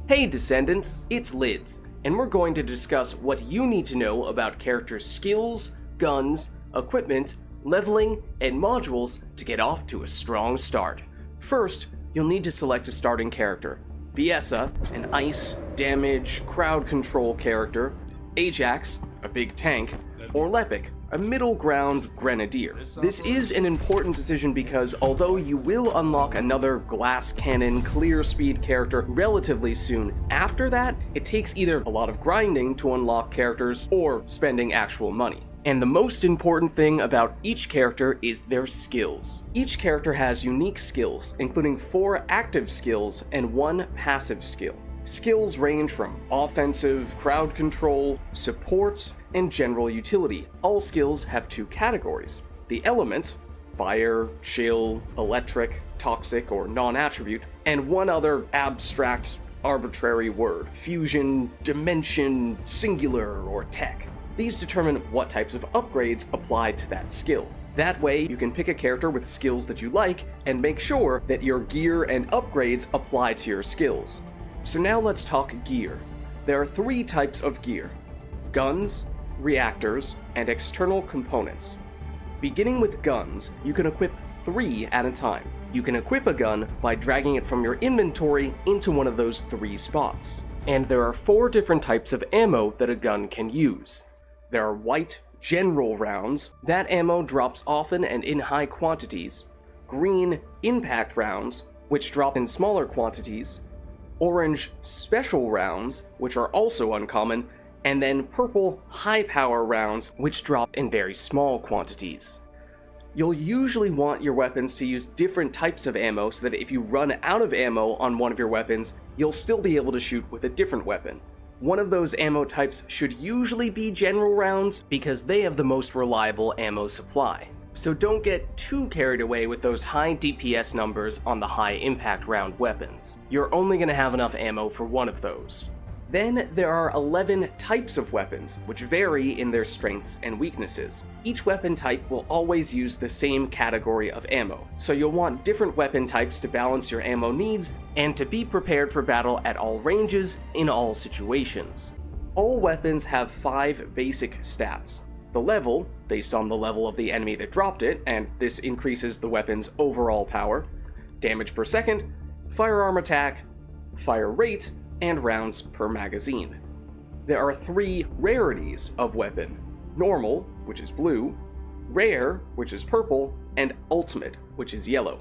Hey Descendants, it's Lids, and we're going to discuss what you need to know about characters' skills, guns, equipment, leveling, and modules to get off to a strong start. First, you'll need to select a starting character. Viessa, an ice, damage, crowd control character, Ajax, a big tank, or Lepic, a middle ground grenadier. This is an important decision because although you will unlock another glass cannon clear speed character relatively soon, after that, it takes either a lot of grinding to unlock characters or spending actual money. And the most important thing about each character is their skills. Each character has unique skills, including 4 active skills and 1 passive skill. Skills range from offensive, crowd control, support, and general utility. All skills have 2 categories. The element, fire, chill, electric, toxic, or non-attribute, and 1 other abstract, arbitrary word, fusion, dimension, singular, or tech. These determine what types of upgrades apply to that skill. That way, you can pick a character with skills that you like and make sure that your gear and upgrades apply to your skills. So now let's talk gear. There are 3 types of gear: guns, reactors, and external components. Beginning with guns, you can equip 3 at a time. You can equip a gun by dragging it from your inventory into one of those 3 spots. And there are 4 different types of ammo that a gun can use. There are white, general rounds. That ammo drops often and in high quantities. Green, impact rounds, which drop in smaller quantities. Orange, special rounds, which are also uncommon. And then purple, high power rounds, which drop in very small quantities. You'll usually want your weapons to use different types of ammo so that if you run out of ammo on one of your weapons, you'll still be able to shoot with a different weapon. One of those ammo types should usually be general rounds because they have the most reliable ammo supply. So don't get too carried away with those high DPS numbers on the high impact round weapons. You're only going to have enough ammo for one of those. Then there are 11 types of weapons, which vary in their strengths and weaknesses. Each weapon type will always use the same category of ammo, so you'll want different weapon types to balance your ammo needs and to be prepared for battle at all ranges in all situations. All weapons have 5 basic stats. The level, based on the level of the enemy that dropped it, and this increases the weapon's overall power, damage per second, firearm attack, fire rate, and rounds per magazine. There are 3 rarities of weapon: normal, which is blue, rare, which is purple, and ultimate, which is yellow.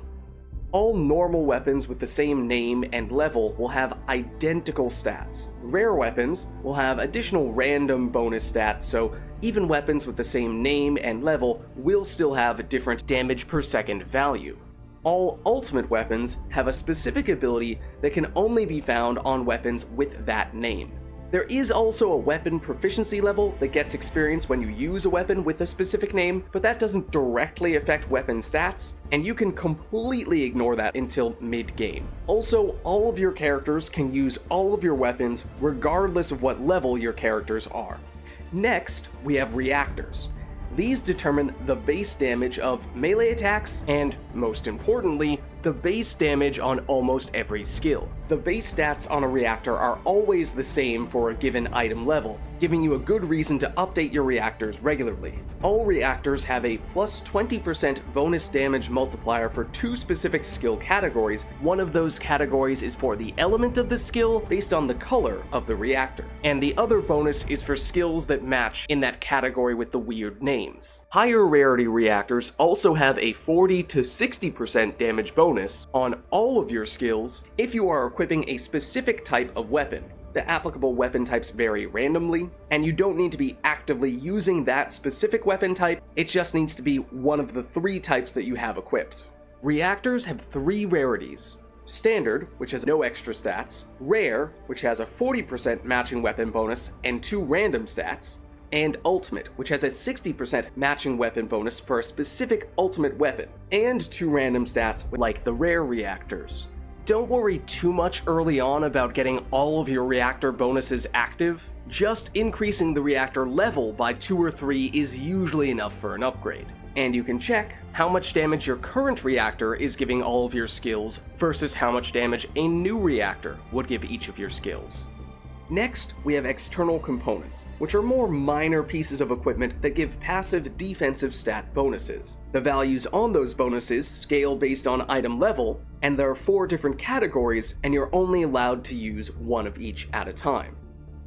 All normal weapons with the same name and level will have identical stats. Rare weapons will have additional random bonus stats, so even weapons with the same name and level will still have a different damage per second value. All ultimate weapons have a specific ability that can only be found on weapons with that name. There is also a weapon proficiency level that gets experience when you use a weapon with a specific name, but that doesn't directly affect weapon stats, and you can completely ignore that until mid-game. Also, all of your characters can use all of your weapons regardless of what level your characters are. Next, we have reactors. These determine the base damage of melee attacks and, most importantly, the base damage on almost every skill. The base stats on a reactor are always the same for a given item level, giving you a good reason to update your reactors regularly. All reactors have a plus 20% bonus damage multiplier for 2 specific skill categories. One of those categories is for the element of the skill based on the color of the reactor, and the other bonus is for skills that match in that category with the weird names. Higher rarity reactors also have a 40 to 60% damage bonus on all of your skills if you are equipping a specific type of weapon. The applicable weapon types vary randomly, and you don't need to be actively using that specific weapon type, it just needs to be one of the 3 types that you have equipped. Reactors have 3 rarities: Standard, which has no extra stats, Rare, which has a 40% matching weapon bonus and 2 random stats, and Ultimate, which has a 60% matching weapon bonus for a specific ultimate weapon, and 2 random stats like the rare reactors. Don't worry too much early on about getting all of your reactor bonuses active. Just increasing the reactor level by 2 or 3 is usually enough for an upgrade. and you can check how much damage your current reactor is giving all of your skills versus how much damage a new reactor would give each of your skills. Next, we have external components, which are more minor pieces of equipment that give passive defensive stat bonuses. The values on those bonuses scale based on item level, and there are 4 different categories, and you're only allowed to use one of each at a time: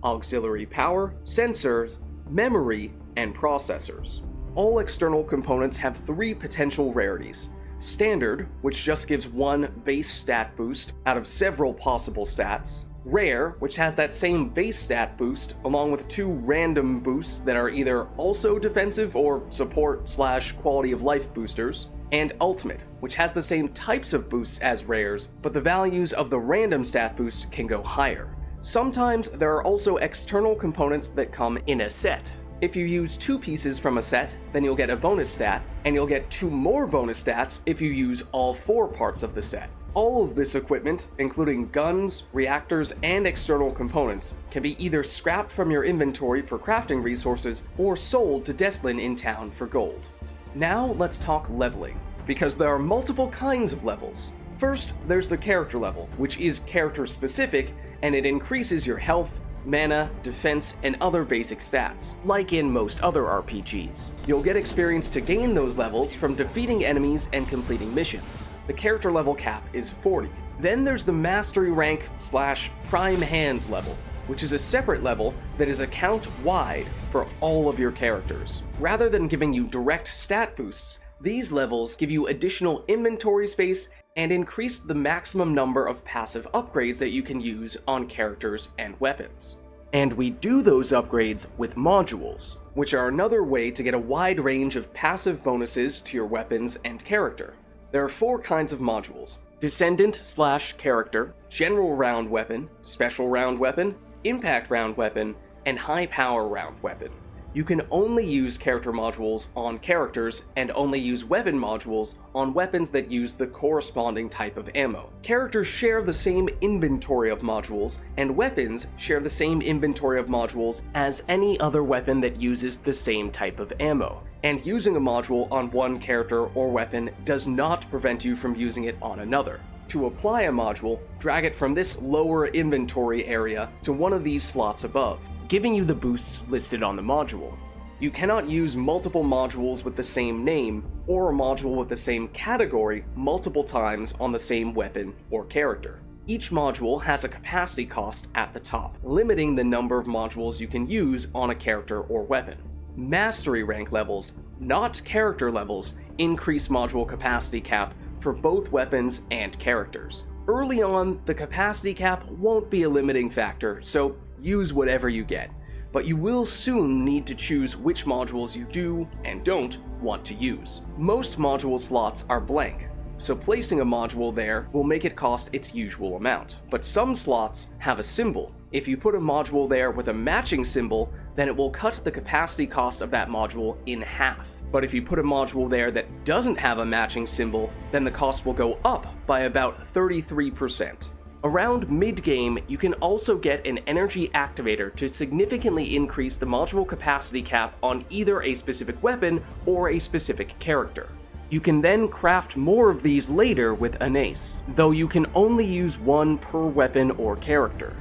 auxiliary power, sensors, memory, and processors. All external components have 3 potential rarities: standard, which just gives 1 base stat boost out of several possible stats; rare, which has that same base stat boost along with 2 random boosts that are either also defensive or support/quality of life boosters; and ultimate, which has the same types of boosts as rares, but the values of the random stat boosts can go higher. Sometimes there are also external components that come in a set. If you use 2 pieces from a set, then you'll get a bonus stat, and you'll get 2 more bonus stats if you use all 4 parts of the set. All of this equipment, including guns, reactors, and external components, can be either scrapped from your inventory for crafting resources or sold to Descendant in town for gold. Now let's talk leveling, because there are multiple kinds of levels. First, there's the character level, which is character specific, and it increases your health, mana, defense, and other basic stats, like in most other RPGs. You'll get experience to gain those levels from defeating enemies and completing missions. The character level cap is 40. Then there's the mastery rank / prime hands level, which is a separate level that is account-wide for all of your characters. Rather than giving you direct stat boosts, these levels give you additional inventory space and increase the maximum number of passive upgrades that you can use on characters and weapons. And we do those upgrades with modules, which are another way to get a wide range of passive bonuses to your weapons and character. There are 4 kinds of modules: Descendant / character, general round weapon, special round weapon, impact round weapon, and high power round weapon. You can only use character modules on characters and only use weapon modules on weapons that use the corresponding type of ammo. Characters share the same inventory of modules, and weapons share the same inventory of modules as any other weapon that uses the same type of ammo. And using a module on one character or weapon does not prevent you from using it on another. To apply a module, drag it from this lower inventory area to one of these slots above, giving you the boosts listed on the module. You cannot use multiple modules with the same name, or a module with the same category multiple times on the same weapon or character. Each module has a capacity cost at the top, limiting the number of modules you can use on a character or weapon. Mastery rank levels, not character levels, increase module capacity cap for both weapons and characters. Early on, the capacity cap won't be a limiting factor, so use whatever you get, but you will soon need to choose which modules you do and don't want to use. Most module slots are blank, so placing a module there will make it cost its usual amount. But some slots have a symbol. If you put a module there with a matching symbol, then it will cut the capacity cost of that module in half. But if you put a module there that doesn't have a matching symbol, then the cost will go up by about 33%. Around mid-game, you can also get an energy activator to significantly increase the module capacity cap on either a specific weapon or a specific character. You can then craft more of these later with an ace, though you can only use 1 per weapon or character.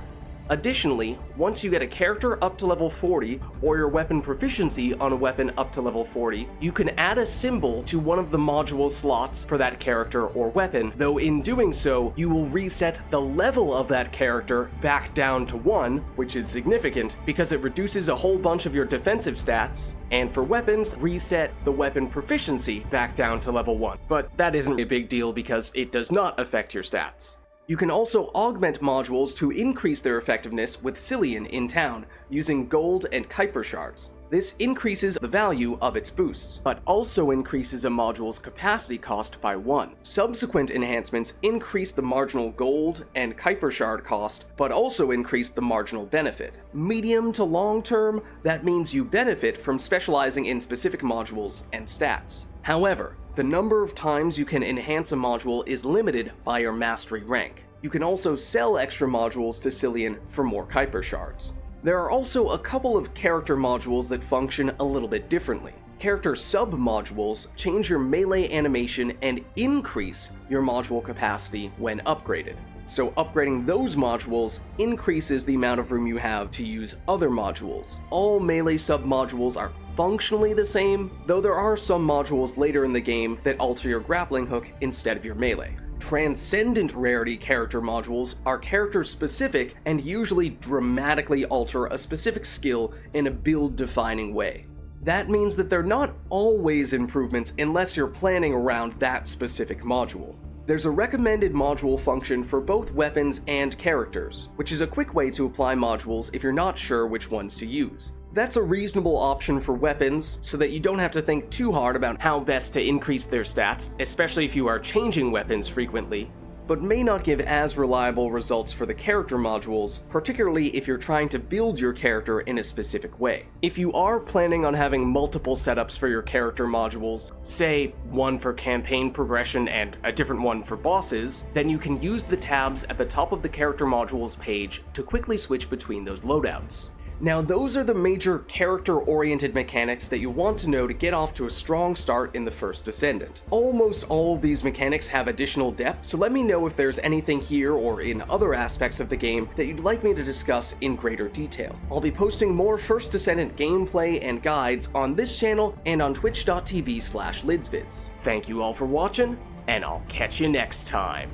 Additionally, once you get a character up to level 40, or your weapon proficiency on a weapon up to level 40, you can add a symbol to one of the module slots for that character or weapon, though in doing so, you will reset the level of that character back down to 1, which is significant because it reduces a whole bunch of your defensive stats, and for weapons, reset the weapon proficiency back down to level 1. But that isn't a big deal because it does not affect your stats. You can also augment modules to increase their effectiveness with Cillian in town, using gold and Kuiper shards. This increases the value of its boosts, but also increases a module's capacity cost by 1. Subsequent enhancements increase the marginal gold and Kuiper shard cost, but also increase the marginal benefit. Medium to long term, that means you benefit from specializing in specific modules and stats. However, the number of times you can enhance a module is limited by your mastery rank. You can also sell extra modules to Cillian for more Kuiper shards. There are also a couple of character modules that function a little bit differently. Character sub-modules change your melee animation and increase your module capacity when upgraded. So upgrading those modules increases the amount of room you have to use other modules. All melee sub-modules are functionally the same, though there are some modules later in the game that alter your grappling hook instead of your melee. Transcendent rarity character modules are character-specific and usually dramatically alter a specific skill in a build-defining way. That means that they're not always improvements unless you're planning around that specific module. There's a recommended module function for both weapons and characters, which is a quick way to apply modules if you're not sure which ones to use. That's a reasonable option for weapons, so that you don't have to think too hard about how best to increase their stats, especially if you are changing weapons frequently, but may not give as reliable results for the character modules, particularly if you're trying to build your character in a specific way. If you are planning on having multiple setups for your character modules, say one for campaign progression and a different one for bosses, then you can use the tabs at the top of the character modules page to quickly switch between those loadouts. Now, those are the major character-oriented mechanics that you want to know to get off to a strong start in the First Descendant. Almost all of these mechanics have additional depth, so let me know if there's anything here or in other aspects of the game that you'd like me to discuss in greater detail. I'll be posting more First Descendant gameplay and guides on this channel and on twitch.tv/lidsvids. Thank you all for watching, and I'll catch you next time.